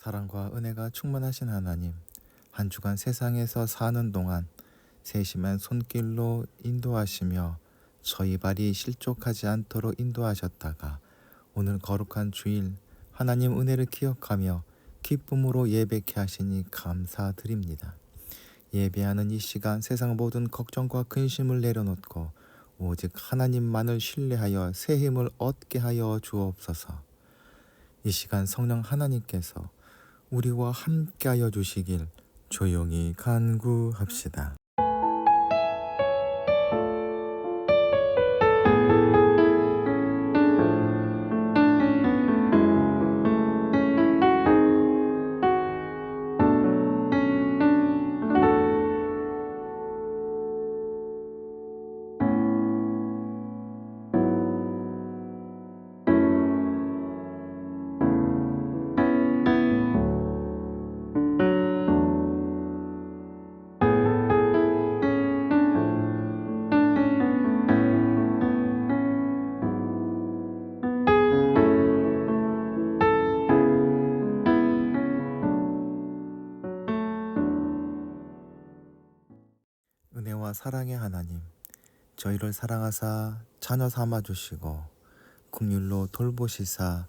사랑과 은혜가 충만하신 하나님, 한 주간 세상에서 사는 동안 세심한 손길로 인도하시며 저희 발이 실족하지 않도록 인도하셨다가 오늘 거룩한 주일 하나님 은혜를 기억하며 기쁨으로 예배케 하시니 감사드립니다. 예배하는 이 시간 세상 모든 걱정과 근심을 내려놓고 오직 하나님만을 신뢰하여 새 힘을 얻게 하여 주옵소서. 이 시간 성령 하나님께서 우리와 함께하여 주시길 조용히 간구합시다. 은혜와 사랑의 하나님, 저희를 사랑하사 자녀 삼아 주시고 긍휼로 돌보시사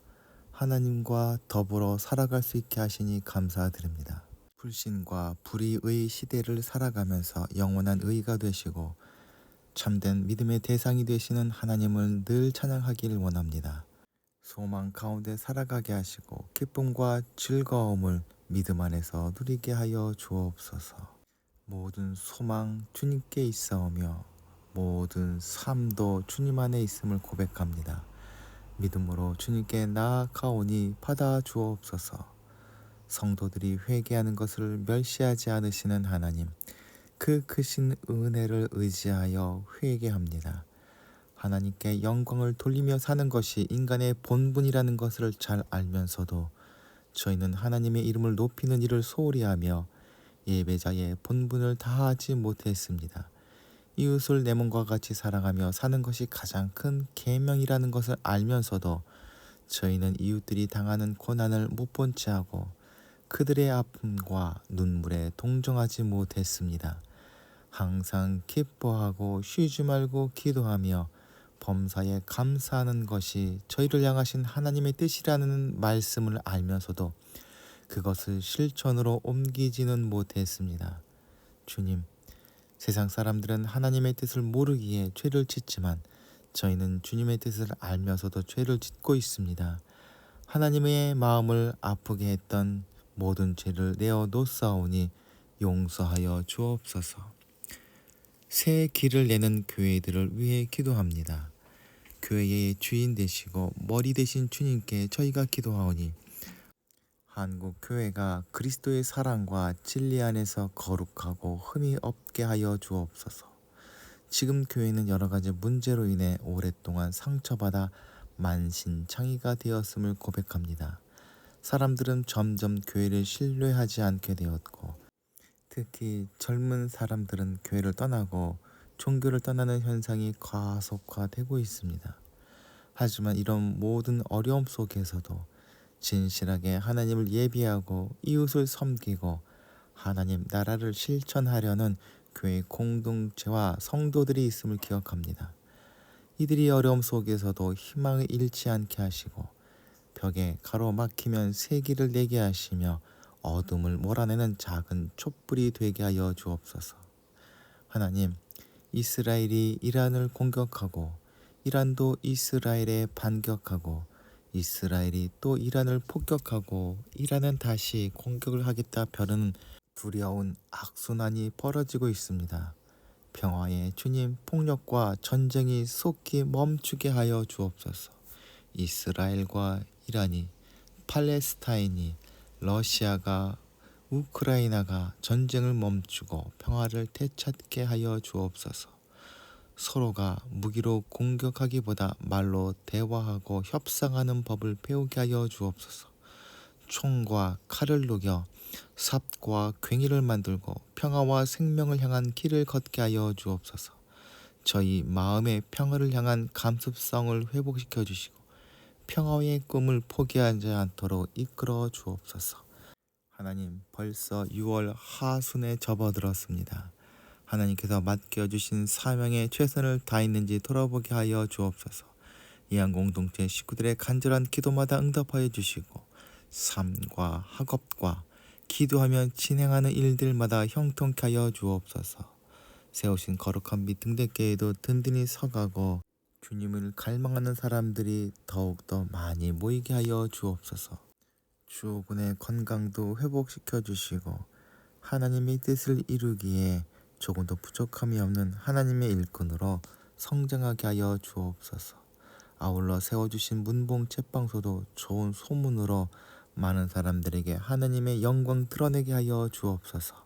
하나님과 더불어 살아갈 수 있게 하시니 감사드립니다. 불신과 불의의 시대를 살아가면서 영원한 의가 되시고 참된 믿음의 대상이 되시는 하나님을 늘 찬양하길 원합니다. 소망 가운데 살아가게 하시고 기쁨과 즐거움을 믿음 안에서 누리게 하여 주옵소서. 모든 소망 주님께 있사오며 모든 삶도 주님 안에 있음을 고백합니다. 믿음으로 주님께 나아가오니 받아 주옵소서. 성도들이 회개하는 것을 멸시하지 않으시는 하나님, 그 크신 은혜를 의지하여 회개합니다. 하나님께 영광을 돌리며 사는 것이 인간의 본분이라는 것을 잘 알면서도 저희는 하나님의 이름을 높이는 일을 소홀히 하며 예배자의 본분을 다하지 못했습니다. 이웃을 내 몸과 같이 사랑하며 사는 것이 가장 큰 계명이라는 것을 알면서도 저희는 이웃들이 당하는 고난을 못 본 채 하고 그들의 아픔과 눈물에 동정하지 못했습니다. 항상 기뻐하고 쉬지 말고 기도하며 범사에 감사하는 것이 저희를 향하신 하나님의 뜻이라는 말씀을 알면서도 그것을 실천으로 옮기지는 못했습니다. 주님, 세상 사람들은 하나님의 뜻을 모르기에 죄를 짓지만 저희는 주님의 뜻을 알면서도 죄를 짓고 있습니다. 하나님의 마음을 아프게 했던 모든 죄를 내어 놓사오니 용서하여 주옵소서. 새 길을 내는 교회들을 위해 기도합니다. 교회의 주인 되시고 머리 되신 주님께 저희가 기도하오니 한국 교회가 그리스도의 사랑과 진리 안에서 거룩하고 흠이 없게 하여 주옵소서. 지금 교회는 여러 가지 문제로 인해 오랫동안 상처받아 만신창이가 되었음을 고백합니다. 사람들은 점점 교회를 신뢰하지 않게 되었고 특히 젊은 사람들은 교회를 떠나고 종교를 떠나는 현상이 가속화되고 있습니다. 하지만 이런 모든 어려움 속에서도 진실하게 하나님을 예비하고 이웃을 섬기고 하나님 나라를 실천하려는 교회 공동체와 성도들이 있음을 기억합니다. 이들이 어려움 속에서도 희망을 잃지 않게 하시고 벽에 가로막히면 새 길을 내게 하시며 어둠을 몰아내는 작은 촛불이 되게 하여 주옵소서. 하나님, 이스라엘이 이란을 공격하고 이란도 이스라엘에 반격하고 이스라엘이 또 이란을 폭격하고 이란은 다시 공격을 하겠다 벼르는 두려운 악순환이 벌어지고 있습니다. 평화의 주님, 폭력과 전쟁이 속히 멈추게 하여 주옵소서. 이스라엘과 이란이, 팔레스타인이, 러시아가, 우크라이나가 전쟁을 멈추고 평화를 되찾게 하여 주옵소서. 서로가 무기로 공격하기보다 말로 대화하고 협상하는 법을 배우게 하여 주옵소서. 총과 칼을 녹여 삽과 괭이를 만들고 평화와 생명을 향한 길을 걷게 하여 주옵소서. 저희 마음의 평화를 향한 감수성을 회복시켜 주시고 평화의 꿈을 포기하지 않도록 이끌어 주옵소서. 하나님, 벌써 6월 하순에 접어들었습니다. 하나님께서 맡겨주신 사명에 최선을 다했는지 돌아보게 하여 주옵소서. 이한 공동체 식구들의 간절한 기도마다 응답하여 주시고 삶과 학업과 기도하며 진행하는 일들마다 형통케 하여 주옵소서. 세우신 거룩한 미등대교회도 든든히 서가고 주님을 갈망하는 사람들이 더욱더 많이 모이게 하여 주옵소서. 주호군의 건강도 회복시켜 주시고 하나님의 뜻을 이루기에 조금도 부족함이 없는 하나님의 일꾼으로 성장하게 하여 주옵소서. 아울러 세워주신 문봉 책방소도 좋은 소문으로 많은 사람들에게 하나님의 영광 드러내게 하여 주옵소서.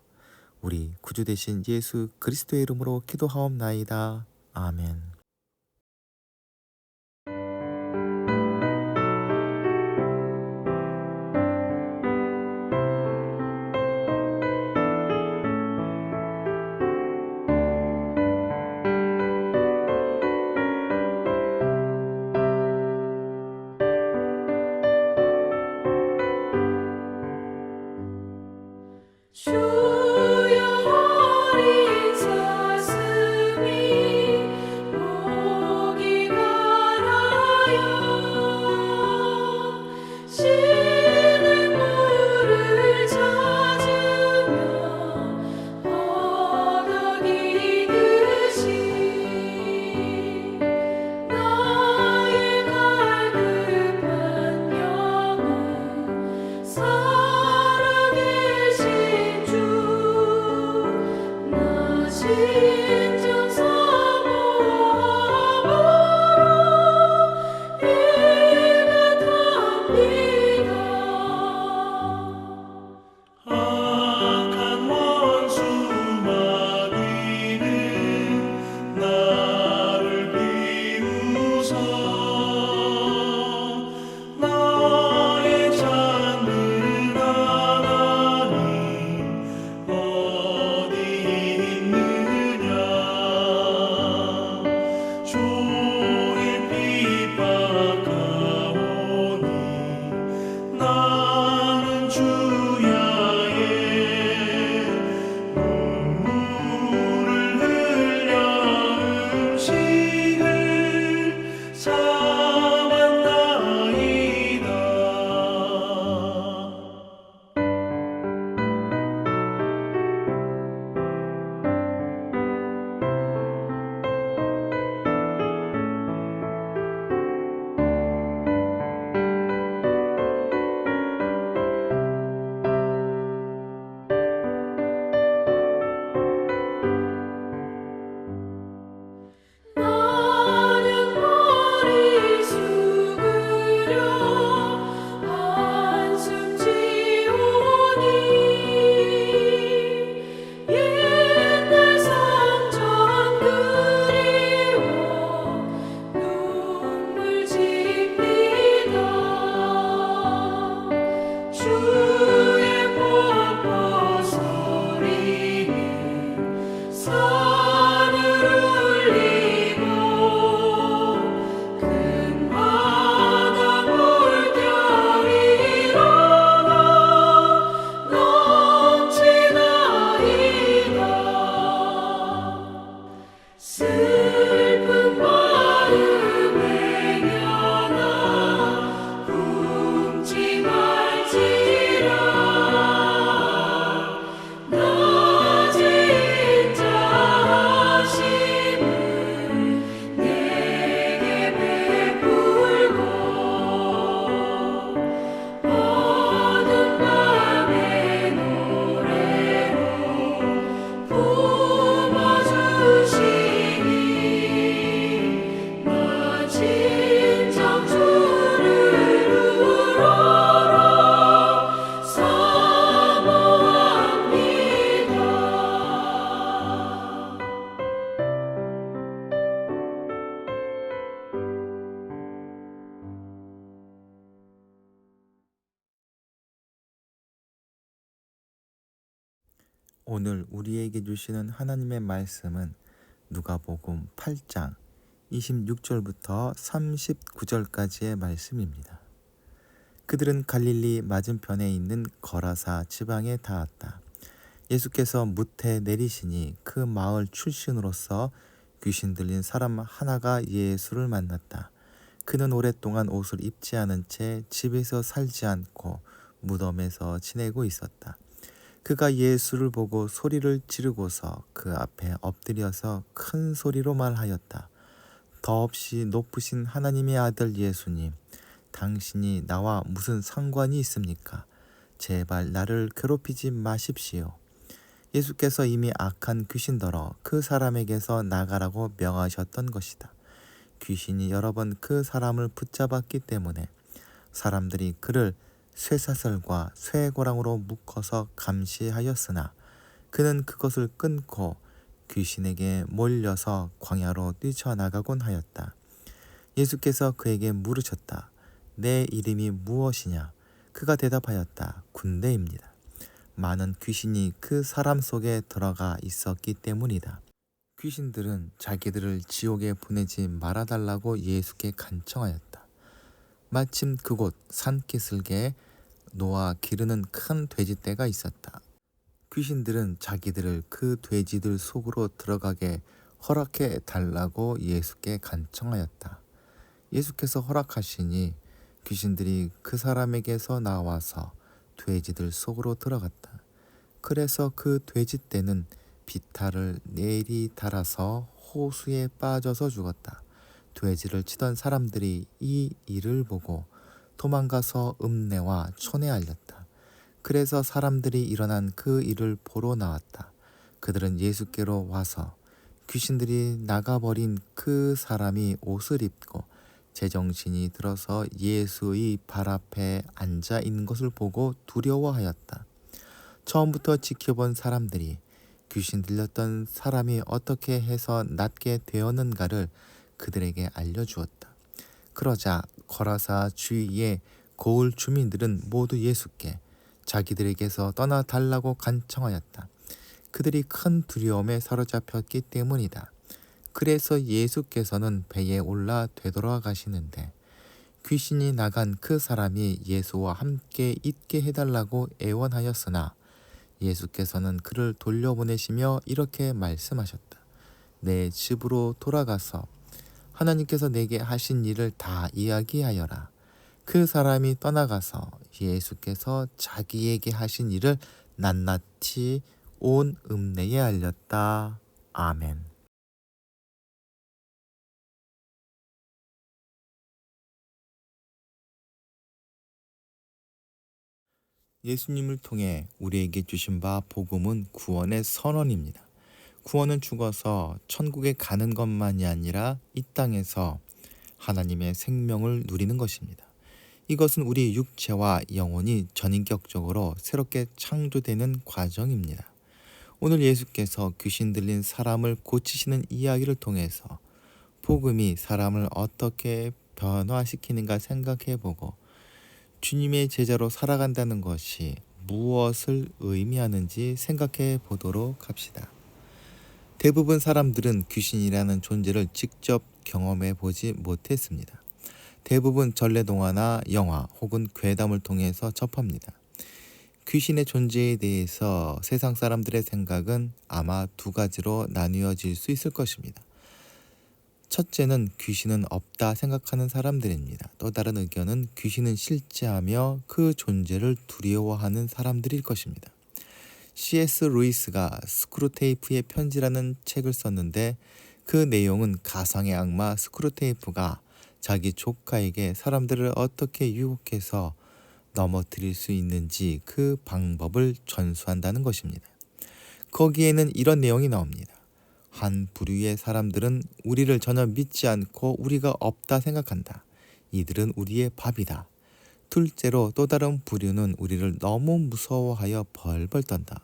우리 구주 되신 예수 그리스도의 이름으로 기도하옵나이다. 아멘. 주여 어린 사슴이 목이 가라요 시냇물을 찾으며 허덕이듯이 나의 갈급한 영혼 살아계신 주 나 진정 사모함으로 일같합니다. 악한 원수 마귀는 나를 비웃어 나의 찾는 하나님 어디 있느냐 종일 핍박하오니 나는 주야의 눈물을 흘려 음식을 삼았나이다. 나는 머리 숙으려 한숨 지우니 옛날 상전 그리워 눈물 짓니다. 주의 폭포 소리는 산을 울리고 큰 바다 물결이 일어나 넘치나이다. 슬픈 마음 행여나 품지 말지라 낮에 인자하심을 내게 베풀고 어둠 밤의 노래로 품어주시니 나 진정 주를 우러러 사모합니다. 오늘 우리에게 주시는 하나님의 말씀은 누가복음 8장 26절부터 39절까지의 말씀입니다. 그들은 갈릴리 맞은편에 있는 거라사 지방에 닿았다. 예수께서 무태 내리시니 그 마을 출신으로서 귀신 들린 사람 하나가 예수를 만났다. 그는 오랫동안 옷을 입지 않은 채 집에서 살지 않고 무덤에서 지내고 있었다. 그가 예수를 보고 소리를 지르고서 그 앞에 엎드려서 큰 소리로 말하였다. 더없이 높으신 하나님의 아들 예수님, 당신이 나와 무슨 상관이 있습니까? 제발 나를 괴롭히지 마십시오. 예수께서 이미 악한 귀신더러 그 사람에게서 나가라고 명하셨던 것이다. 귀신이 여러 번 그 사람을 붙잡았기 때문에 사람들이 그를 쇠사슬과 쇠고랑으로 묶어서 감시하였으나 그는 그것을 끊고 귀신에게 몰려서 광야로 뛰쳐나가곤 하였다. 예수께서 그에게 물으셨다. 내 이름이 무엇이냐? 그가 대답하였다. 군대입니다. 많은 귀신이 그 사람 속에 들어가 있었기 때문이다. 귀신들은 자기들을 지옥에 보내지 말아달라고 예수께 간청하였다. 마침 그곳 산기슭에 노아 기르는 큰 돼지떼가 있었다. 귀신들은 자기들을 그 돼지들 속으로 들어가게 허락해 달라고 예수께 간청하였다. 예수께서 허락하시니 귀신들이 그 사람에게서 나와서 돼지들 속으로 들어갔다. 그래서 그 돼지떼는 비탈을 내리 달아서 호수에 빠져서 죽었다. 돼지를 치던 사람들이 이 일을 보고 도망가서 읍내와 촌에 알렸다. 그래서 사람들이 일어난 그 일을 보러 나왔다. 그들은 예수께로 와서 귀신들이 나가버린 그 사람이 옷을 입고 제정신이 들어서 예수의 발 앞에 앉아 있는 것을 보고 두려워하였다. 처음부터 지켜본 사람들이 귀신 들렸던 사람이 어떻게 해서 낫게 되었는가를 그들에게 알려주었다. 그러자 거라사 주위의 고을 주민들은 모두 예수께 자기들에게서 떠나달라고 간청하였다. 그들이 큰 두려움에 사로잡혔기 때문이다. 그래서 예수께서는 배에 올라 되돌아가시는데 귀신이 나간 그 사람이 예수와 함께 있게 해달라고 애원하였으나 예수께서는 그를 돌려보내시며 이렇게 말씀하셨다. 내 집으로 돌아가서 하나님께서 내게 하신 일을 다 이야기하여라. 그 사람이 떠나가서 예수께서 자기에게 하신 일을 낱낱이 온 읍내에 알렸다. 아멘. 예수님을 통해 우리에게 주신 바 복음은 구원의 선언입니다. 구원은 죽어서 천국에 가는 것만이 아니라 이 땅에서 하나님의 생명을 누리는 것입니다. 이것은 우리 육체와 영혼이 전인격적으로 새롭게 창조되는 과정입니다. 오늘 예수께서 귀신 들린 사람을 고치시는 이야기를 통해서 복음이 사람을 어떻게 변화시키는가 생각해보고 주님의 제자로 살아간다는 것이 무엇을 의미하는지 생각해 보도록 합시다. 대부분 사람들은 귀신이라는 존재를 직접 경험해 보지 못했습니다. 대부분 전래동화나 영화 혹은 괴담을 통해서 접합니다. 귀신의 존재에 대해서 세상 사람들의 생각은 아마 두 가지로 나뉘어질 수 있을 것입니다. 첫째는 귀신은 없다 생각하는 사람들입니다. 또 다른 의견은 귀신은 실제하며 그 존재를 두려워하는 사람들일 것입니다. C.S. 루이스가 스크루테이프의 편지라는 책을 썼는데 그 내용은 가상의 악마 스크루테이프가 자기 조카에게 사람들을 어떻게 유혹해서 넘어뜨릴 수 있는지 그 방법을 전수한다는 것입니다. 거기에는 이런 내용이 나옵니다. 한 부류의 사람들은 우리를 전혀 믿지 않고 우리가 없다 생각한다. 이들은 우리의 밥이다. 둘째로 또 다른 부류는 우리를 너무 무서워하여 벌벌 떤다.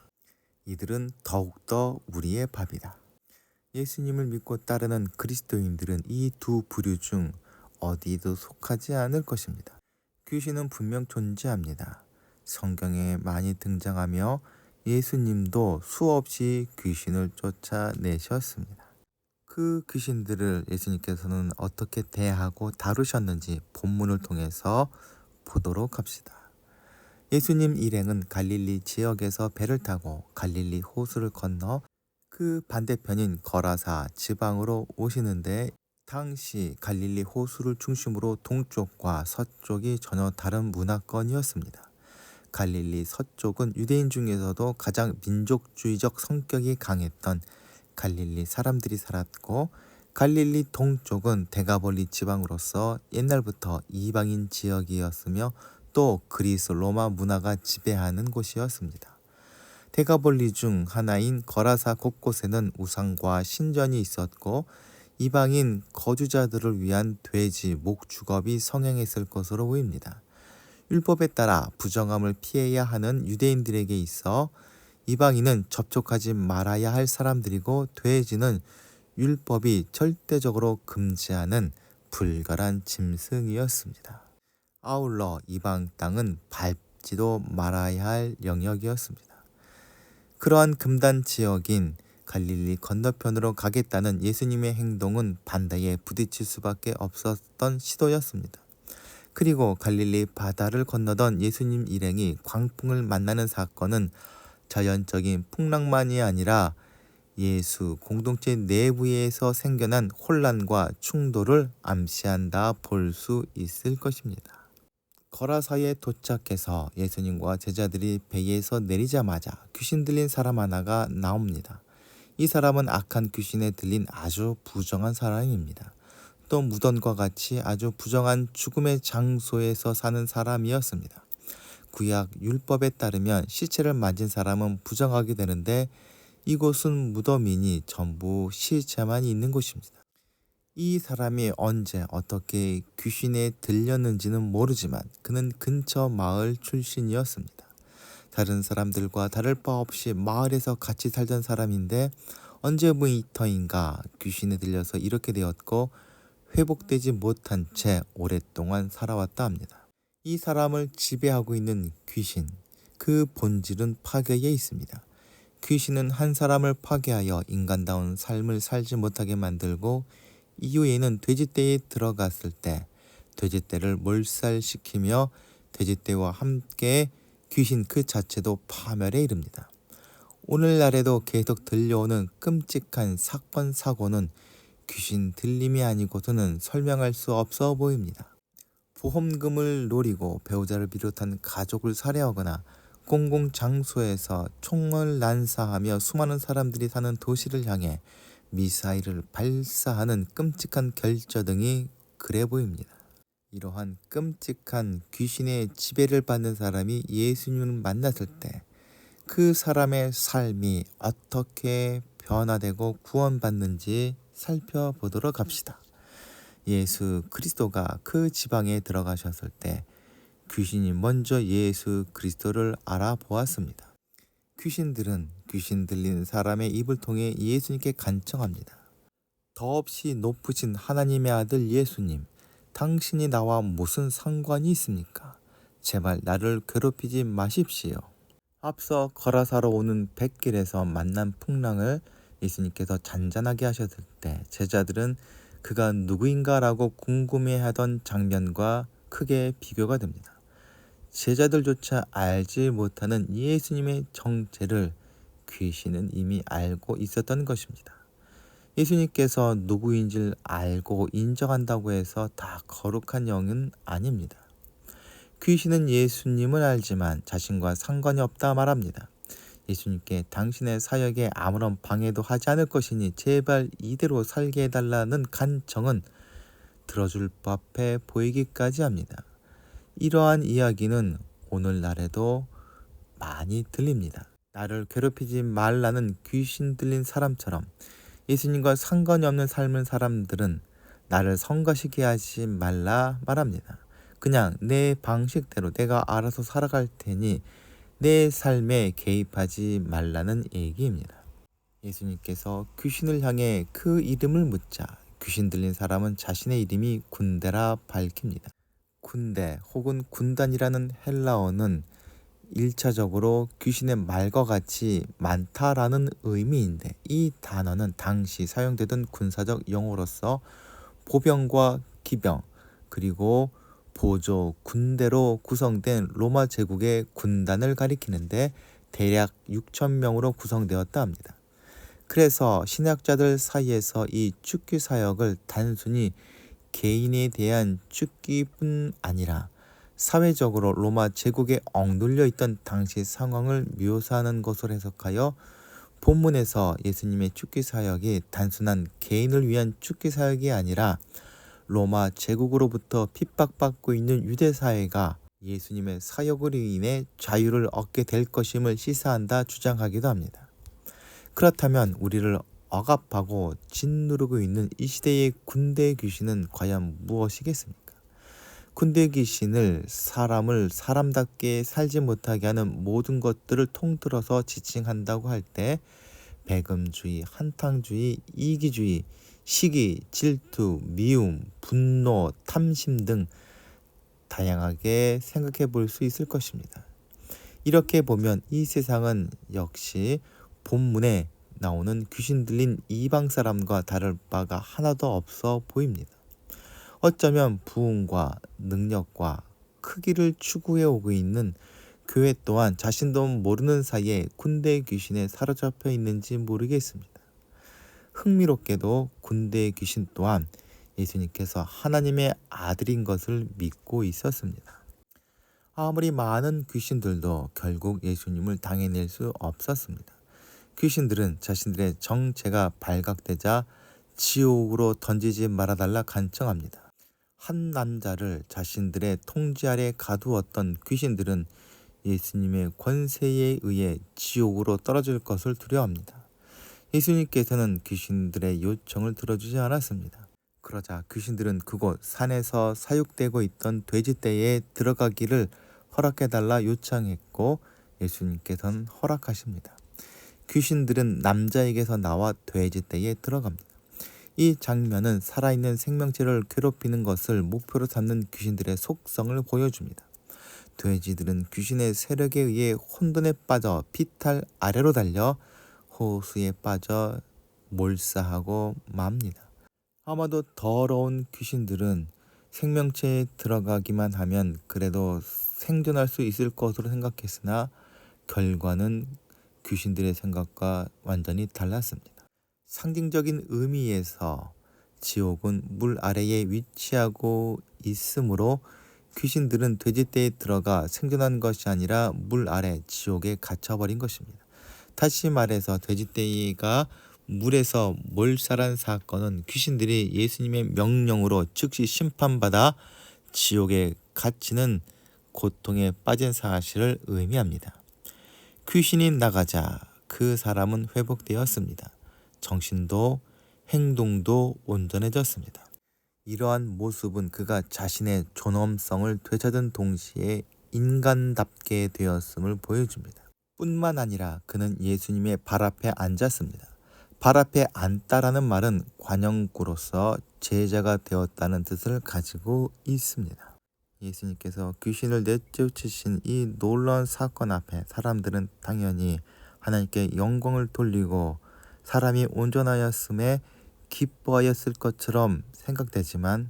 이들은 더욱더 우리의 밥이다. 예수님을 믿고 따르는 그리스도인들은 이 두 부류 중 어디에도 속하지 않을 것입니다. 귀신은 분명 존재합니다. 성경에 많이 등장하며 예수님도 수없이 귀신을 쫓아내셨습니다. 그 귀신들을 예수님께서는 어떻게 대하고 다루셨는지 본문을 통해서 보도록 합시다. 예수님 일행은 갈릴리 지역에서 배를 타고 갈릴리 호수를 건너 그 반대편인 거라사 지방으로 오시는데, 당시 갈릴리 호수를 중심으로 동쪽과 서쪽이 전혀 다른 문화권이었습니다. 갈릴리 서쪽은 유대인 중에서도 가장 민족주의적 성격이 강했던 갈릴리 사람들이 살았고, 갈릴리 동쪽은 데가볼리 지방으로서 옛날부터 이방인 지역이었으며 또 그리스 로마 문화가 지배하는 곳이었습니다. 데가볼리 중 하나인 거라사 곳곳에는 우상과 신전이 있었고, 이방인 거주자들을 위한 돼지 목축업이 성행했을 것으로 보입니다. 율법에 따라 부정함을 피해야 하는 유대인들에게 있어 이방인은 접촉하지 말아야 할 사람들이고, 돼지는 율법이 절대적으로 금지하는 불결한 짐승이었습니다. 아울러 이방 땅은 밟지도 말아야 할 영역이었습니다. 그러한 금단 지역인 갈릴리 건너편으로 가겠다는 예수님의 행동은 반대에 부딪힐 수밖에 없었던 시도였습니다. 그리고 갈릴리 바다를 건너던 예수님 일행이 광풍을 만나는 사건은 자연적인 풍랑만이 아니라 예수 공동체 내부에서 생겨난 혼란과 충돌을 암시한다 볼 수 있을 것입니다. 거라사에 도착해서 예수님과 제자들이 배에서 내리자마자 귀신 들린 사람 하나가 나옵니다. 이 사람은 악한 귀신에 들린 아주 부정한 사람입니다. 또 무덤과 같이 아주 부정한 죽음의 장소에서 사는 사람이었습니다. 구약 율법에 따르면 시체를 만진 사람은 부정하게 되는데, 이곳은 무덤이니 전부 시체만 있는 곳입니다. 이 사람이 언제 어떻게 귀신에 들렸는지는 모르지만 그는 근처 마을 출신이었습니다. 다른 사람들과 다를 바 없이 마을에서 같이 살던 사람인데, 언제부터인가 귀신에 들려서 이렇게 되었고 회복되지 못한 채 오랫동안 살아왔다 합니다. 이 사람을 지배하고 있는 귀신, 그 본질은 파괴에 있습니다. 귀신은 한 사람을 파괴하여 인간다운 삶을 살지 못하게 만들고, 이후에는 돼지떼에 들어갔을 때 돼지떼를 몰살시키며 돼지떼와 함께 귀신 그 자체도 파멸에 이릅니다. 오늘날에도 계속 들려오는 끔찍한 사건 사고는 귀신 들림이 아니고서는 설명할 수 없어 보입니다. 보험금을 노리고 배우자를 비롯한 가족을 살해하거나 공공장소에서 총을 난사하며 수많은 사람들이 사는 도시를 향해 미사일을 발사하는 끔찍한 결저 등이 그래 보입니다. 이러한 끔찍한 귀신의 지배를 받는 사람이 예수님을 만났을 때 그 사람의 삶이 어떻게 변화되고 구원받는지 살펴보도록 합시다. 예수 그리스도가 그 지방에 들어가셨을 때 귀신이 먼저 예수 그리스도를 알아보았습니다. 귀신들은 귀신 들린 사람의 입을 통해 예수님께 간청합니다. 더없이 높으신 하나님의 아들 예수님, 당신이 나와 무슨 상관이 있습니까? 제발 나를 괴롭히지 마십시오. 앞서 거라사로 오는 뱃길에서 만난 풍랑을 예수님께서 잔잔하게 하셨을 때 제자들은 그가 누구인가라고 궁금해하던 장면과 크게 비교가 됩니다. 제자들조차 알지 못하는 예수님의 정체를 귀신은 이미 알고 있었던 것입니다. 예수님께서 누구인지를 알고 인정한다고 해서 다 거룩한 영은 아닙니다. 귀신은 예수님을 알지만 자신과 상관이 없다 말합니다. 예수님께 당신의 사역에 아무런 방해도 하지 않을 것이니 제발 이대로 살게 해달라는 간청은 들어줄 법해 보이기까지 합니다. 이러한 이야기는 오늘날에도 많이 들립니다. 나를 괴롭히지 말라는 귀신 들린 사람처럼 예수님과 상관이 없는 삶을 사람들은 나를 성가시게 하지 말라 말합니다. 그냥 내 방식대로 내가 알아서 살아갈 테니 내 삶에 개입하지 말라는 얘기입니다. 예수님께서 귀신을 향해 그 이름을 묻자 귀신 들린 사람은 자신의 이름이 군대라 밝힙니다. 군대 혹은 군단이라는 헬라어는 1차적으로 귀신의 말과 같이 많다라는 의미인데, 이 단어는 당시 사용되던 군사적 용어로서 보병과 기병 그리고 보조 군대로 구성된 로마 제국의 군단을 가리키는데 대략 6,000명으로 구성되었다 합니다. 그래서 신학자들 사이에서 이 죽기 사역을 단순히 개인에 대한 죽기뿐 아니라 사회적으로 로마 제국에 억눌려 있던 당시 상황을 묘사하는 것으로 해석하여 본문에서 예수님의 죽기 사역이 단순한 개인을 위한 죽기 사역이 아니라 로마 제국으로부터 핍박받고 있는 유대 사회가 예수님의 사역으로 인해 자유를 얻게 될 것임을 시사한다 주장하기도 합니다. 그렇다면 우리를 억압하고 짓누르고 있는 이 시대의 군대 귀신은 과연 무엇이겠습니까? 군대 귀신을 사람을 사람답게 살지 못하게 하는 모든 것들을 통틀어서 지칭한다고 할 때 배금주의, 한탕주의, 이기주의, 시기, 질투, 미움, 분노, 탐심 등 다양하게 생각해 볼 수 있을 것입니다. 이렇게 보면 이 세상은 역시 본문에 나오는 귀신 들린 이방 사람과 다를 바가 하나도 없어 보입니다. 어쩌면 부흥과 능력과 크기를 추구해 오고 있는 교회 또한 자신도 모르는 사이에 군대 귀신에 사로잡혀 있는지 모르겠습니다. 흥미롭게도 군대 귀신 또한 예수님께서 하나님의 아들인 것을 믿고 있었습니다. 아무리 많은 귀신들도 결국 예수님을 당해낼 수 없었습니다. 귀신들은 자신들의 정체가 발각되자 지옥으로 던지지 말아달라 간청합니다. 한 남자를 자신들의 통제 아래 가두었던 귀신들은 예수님의 권세에 의해 지옥으로 떨어질 것을 두려워합니다. 예수님께서는 귀신들의 요청을 들어주지 않았습니다. 그러자 귀신들은 그곳 산에서 사육되고 있던 돼지떼에 들어가기를 허락해달라 요청했고 예수님께서는 허락하십니다. 귀신들은 남자에게서 나와 돼지떼에 들어갑니다. 이 장면은 살아있는 생명체를 괴롭히는 것을 목표로 삼는 귀신들의 속성을 보여줍니다. 돼지들은 귀신의 세력에 의해 혼돈에 빠져 피탈 아래로 달려 호수에 빠져 몰사하고 맙니다. 아마도 더러운 귀신들은 생명체에 들어가기만 하면 그래도 생존할 수 있을 것으로 생각했으나 결과는 귀신들의 생각과 완전히 달랐습니다. 상징적인 의미에서 지옥은 물 아래에 위치하고 있으므로 귀신들은 돼지떼에 들어가 생존한 것이 아니라 물 아래 지옥에 갇혀버린 것입니다. 다시 말해서 돼지떼가 물에서 몰살한 사건은 귀신들이 예수님의 명령으로 즉시 심판받아 지옥에 갇히는 고통에 빠진 사실을 의미합니다. 귀신이 나가자 그 사람은 회복되었습니다. 정신도 행동도 온전해졌습니다. 이러한 모습은 그가 자신의 존엄성을 되찾은 동시에 인간답게 되었음을 보여줍니다. 뿐만 아니라 그는 예수님의 발 앞에 앉았습니다. 발 앞에 앉다라는 말은 관용구로서 제자가 되었다는 뜻을 가지고 있습니다. 예수님께서 귀신을 내쫓으신 이 놀라운 사건 앞에 사람들은 당연히 하나님께 영광을 돌리고 사람이 온전하였음에 기뻐하였을 것처럼 생각되지만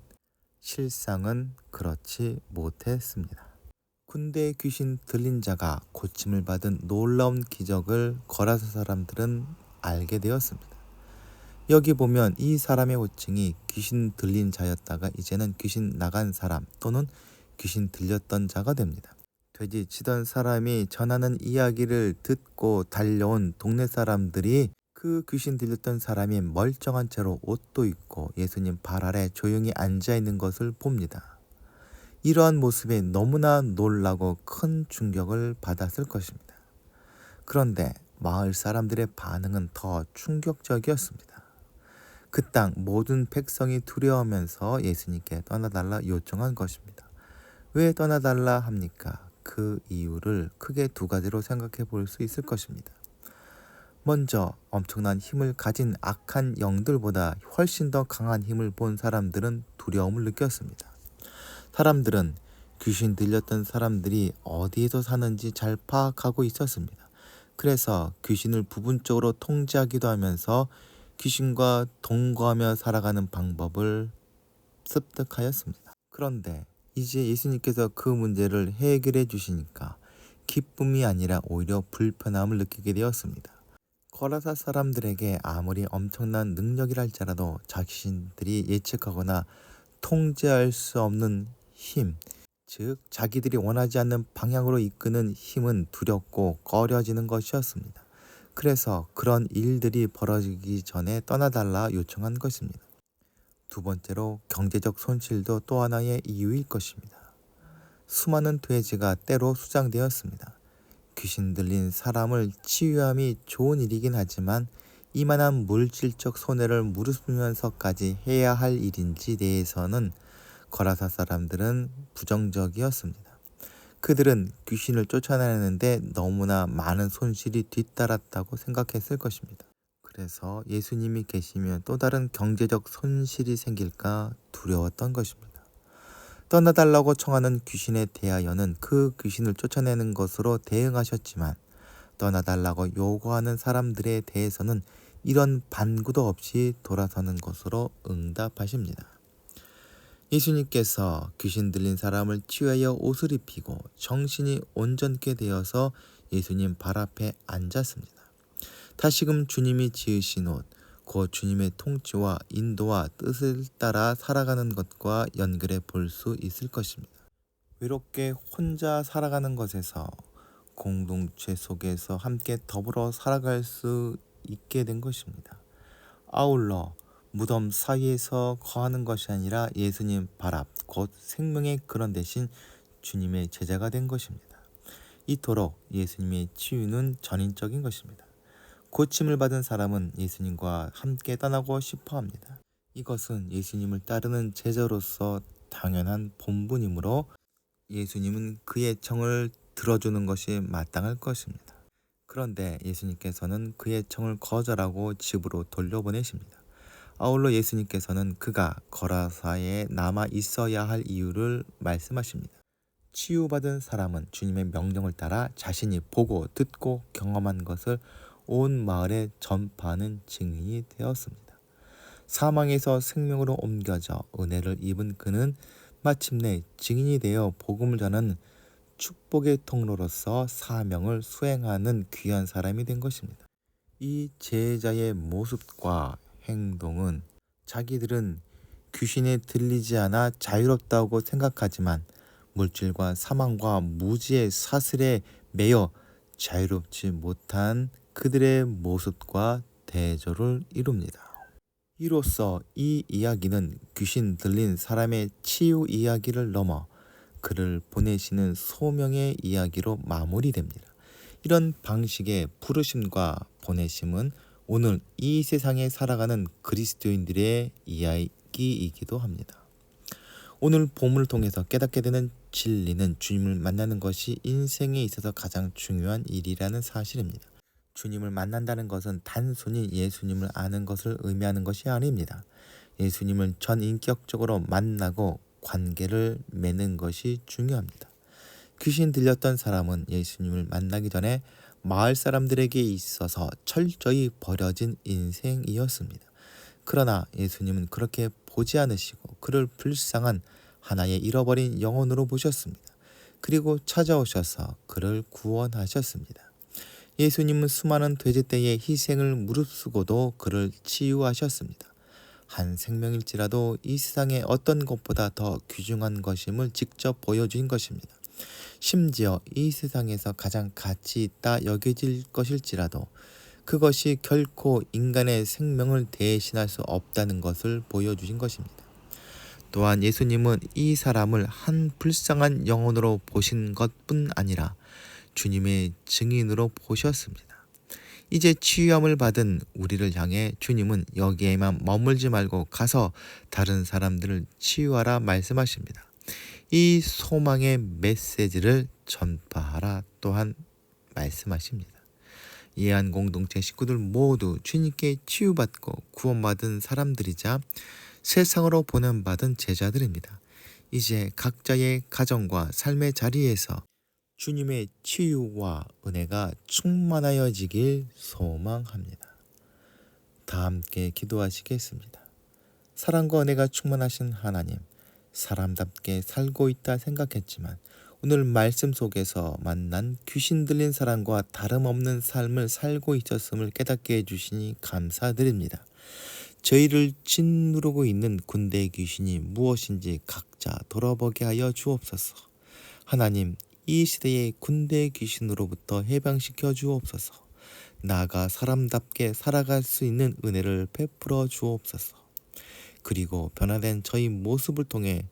실상은 그렇지 못했습니다. 군대 귀신 들린 자가 고침을 받은 놀라운 기적을 거라사 사람들은 알게 되었습니다. 여기 보면 이 사람의 호칭이 귀신 들린 자였다가 이제는 귀신 나간 사람 또는 귀신 들렸던 자가 됩니다. 돼지 치던 사람이 전하는 이야기를 듣고 달려온 동네 사람들이 그 귀신 들렸던 사람이 멀쩡한 채로 옷도 입고 예수님 발 아래 조용히 앉아 있는 것을 봅니다. 이러한 모습에 너무나 놀라고 큰 충격을 받았을 것입니다. 그런데 마을 사람들의 반응은 더 충격적이었습니다. 그 땅 모든 백성이 두려워하면서 예수님께 떠나달라 요청한 것입니다. 왜 떠나달라 합니까? 그 이유를 크게 두 가지로 생각해 볼 수 있을 것입니다. 먼저 엄청난 힘을 가진 악한 영들보다 훨씬 더 강한 힘을 본 사람들은 두려움을 느꼈습니다. 사람들은 귀신 들렸던 사람들이 어디에서 사는지 잘 파악하고 있었습니다. 그래서 귀신을 부분적으로 통제하기도 하면서 귀신과 동거하며 살아가는 방법을 습득하였습니다. 그런데 이제 예수님께서 그 문제를 해결해 주시니까 기쁨이 아니라 오히려 불편함을 느끼게 되었습니다. 거라사 사람들에게 아무리 엄청난 능력이랄지라도 자신들이 예측하거나 통제할 수 없는 힘, 즉 자기들이 원하지 않는 방향으로 이끄는 힘은 두렵고 꺼려지는 것이었습니다. 그래서 그런 일들이 벌어지기 전에 떠나달라 요청한 것입니다. 두 번째로 경제적 손실도 또 하나의 이유일 것입니다. 수많은 돼지가 때로 수장되었습니다. 귀신 들린 사람을 치유함이 좋은 일이긴 하지만 이만한 물질적 손해를 무릅쓰면서까지 해야 할 일인지 대해서는 거라사 사람들은 부정적이었습니다. 그들은 귀신을 쫓아내는데 너무나 많은 손실이 뒤따랐다고 생각했을 것입니다. 그래서 예수님이 계시면 또 다른 경제적 손실이 생길까 두려웠던 것입니다. 떠나달라고 청하는 귀신에 대하여는 그 귀신을 쫓아내는 것으로 대응하셨지만 떠나달라고 요구하는 사람들에 대해서는 이런 반구도 없이 돌아서는 것으로 응답하십니다. 예수님께서 귀신 들린 사람을 치유하여 옷을 입히고 정신이 온전케 되어서 예수님 발 앞에 앉았습니다. 다시금 주님이 지으신 옷, 곧 주님의 통치와 인도와 뜻을 따라 살아가는 것과 연결해 볼 수 있을 것입니다. 외롭게 혼자 살아가는 것에서 공동체 속에서 함께 더불어 살아갈 수 있게 된 것입니다. 아울러 무덤 사이에서 거하는 것이 아니라 예수님 발 앞, 곧 생명의 근원 대신 주님의 제자가 된 것입니다. 이토록 예수님의 치유는 전인적인 것입니다. 고침을 받은 사람은 예수님과 함께 떠나고 싶어 합니다. 이것은 예수님을 따르는 제자로서 당연한 본분이므로 예수님은 그의 청을 들어주는 것이 마땅할 것입니다. 그런데 예수님께서는 그의 청을 거절하고 집으로 돌려보내십니다. 아울러 예수님께서는 그가 거라사에 남아 있어야 할 이유를 말씀하십니다. 치유받은 사람은 주님의 명령을 따라 자신이 보고 듣고 경험한 것을 온 마을에 전파하는 증인이 되었습니다. 사망에서 생명으로 옮겨져 은혜를 입은 그는 마침내 증인이 되어 복음을 전하는 축복의 통로로서 사명을 수행하는 귀한 사람이 된 것입니다. 이 제자의 모습과 행동은 자기들은 귀신에 들리지 않아 자유롭다고 생각하지만 물질과 사망과 무지의 사슬에 매여 자유롭지 못한 그들의 모습과 대조를 이룹니다. 이로써 이 이야기는 귀신 들린 사람의 치유 이야기를 넘어 그를 보내시는 소명의 이야기로 마무리됩니다. 이런 방식의 부르심과 보내심은 오늘 이 세상에 살아가는 그리스도인들의 이야기이기도 합니다. 오늘 본문을 통해서 깨닫게 되는 진리는 주님을 만나는 것이 인생에 있어서 가장 중요한 일이라는 사실입니다. 주님을 만난다는 것은 단순히 예수님을 아는 것을 의미하는 것이 아닙니다. 예수님을 전인격적으로 만나고 관계를 맺는 것이 중요합니다. 귀신 들렸던 사람은 예수님을 만나기 전에 마을 사람들에게 있어서 철저히 버려진 인생이었습니다. 그러나 예수님은 그렇게 보지 않으시고 그를 불쌍한 하나의 잃어버린 영혼으로 보셨습니다. 그리고 찾아오셔서 그를 구원하셨습니다. 예수님은 수많은 돼지떼의 희생을 무릅쓰고도 그를 치유하셨습니다. 한 생명일지라도 이 세상에 어떤 것보다 더 귀중한 것임을 직접 보여주신 것입니다. 심지어 이 세상에서 가장 가치 있다 여겨질 것일지라도 그것이 결코 인간의 생명을 대신할 수 없다는 것을 보여주신 것입니다. 또한 예수님은 이 사람을 한 불쌍한 영혼으로 보신 것뿐 아니라 주님의 증인으로 보셨습니다. 이제 치유함을 받은 우리를 향해 주님은 여기에만 머물지 말고 가서 다른 사람들을 치유하라 말씀하십니다. 이 소망의 메시지를 전파하라 또한 말씀하십니다. 예한 공동체 식구들 모두 주님께 치유받고 구원받은 사람들이자 세상으로 보냄받은 제자들입니다. 이제 각자의 가정과 삶의 자리에서 주님의 치유와 은혜가 충만하여지길 소망합니다. 다 함께 기도하시겠습니다. 사랑과 은혜가 충만하신 하나님, 사람답게 살고 있다 생각했지만 오늘 말씀 속에서 만난 귀신 들린 사람과 다름없는 삶을 살고 있었음을 깨닫게 해주시니 감사드립니다. 저희를 짓누르고 있는 군대 귀신이 무엇인지 각자 돌아보게 하여 주옵소서. 하나님, 이 시대의 군대 귀신으로부터 해방시켜 주옵소서. 나아가 사람답게 살아갈 수 있는 은혜를 베풀어 주옵소서. 그리고 변화된 저희 모습을 통해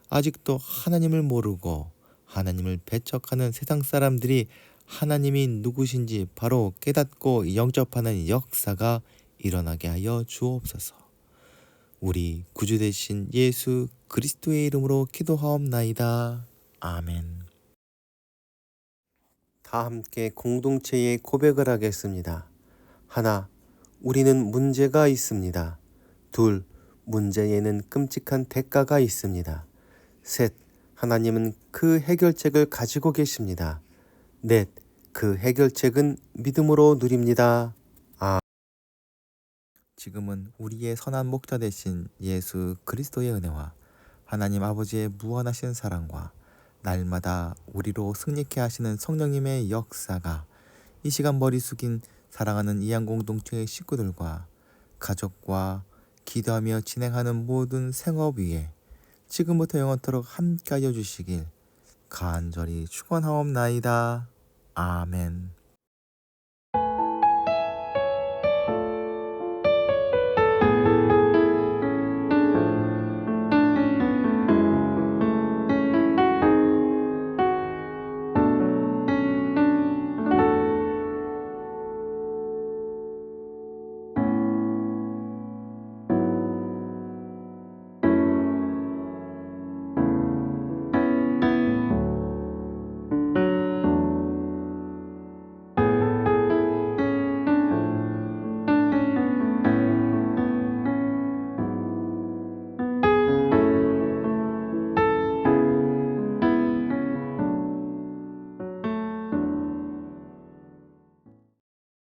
아직도 하나님을 모르고 하나님을 배척하는 세상 사람들이 하나님이 누구신지 바로 깨닫고 영접하는 역사가 일어나게 하여 주옵소서. 우리 구주 되신 예수 그리스도의 이름으로 기도하옵나이다. 아멘. 다 함께 공동체의 고백을 하겠습니다. 하나, 우리는 문제가 있습니다. 둘, 문제에는 끔찍한 대가가 있습니다. 셋, 하나님은 그 해결책을 가지고 계십니다. 넷, 그 해결책은 믿음으로 누립니다. 지금은 우리의 선한 목자 되신 예수 그리스도의 은혜와 하나님 아버지의 무한하신 사랑과 날마다 우리로 승리케 하시는 성령님의 역사가 이 시간 머리 숙인 사랑하는 이양공동체의 식구들과 가족과 기도하며 진행하는 모든 생업 위에 지금부터 영원토록 함께하여 주시길 간절히 축원하옵나이다. 아멘.